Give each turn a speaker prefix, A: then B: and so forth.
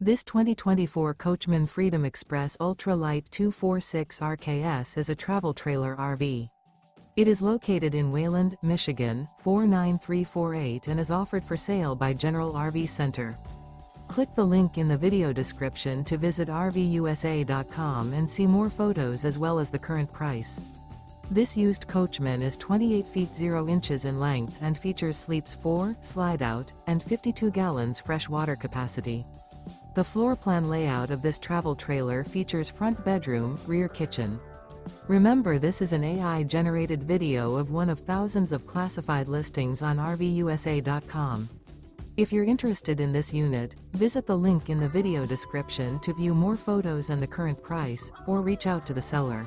A: This 2024 Coachmen Freedom Express Ultra Lite 246 RKS is a travel trailer RV. It is located in Wayland, Michigan, 49348 and is offered for sale by General RV Center. Click the link in the video description to visit RVUSA.com and see more photos as well as the current price. This used coachman is 28 feet 0 inches in length and features sleeps 4, Slideout, and 52 gallons fresh water capacity. The floor plan layout of this travel trailer features front bedroom, rear kitchen. Remember, this is an AI-generated video of one of thousands of classified listings on RVUSA.com. If you're interested in this unit, visit the link in the video description to view more photos and the current price, or reach out to the seller.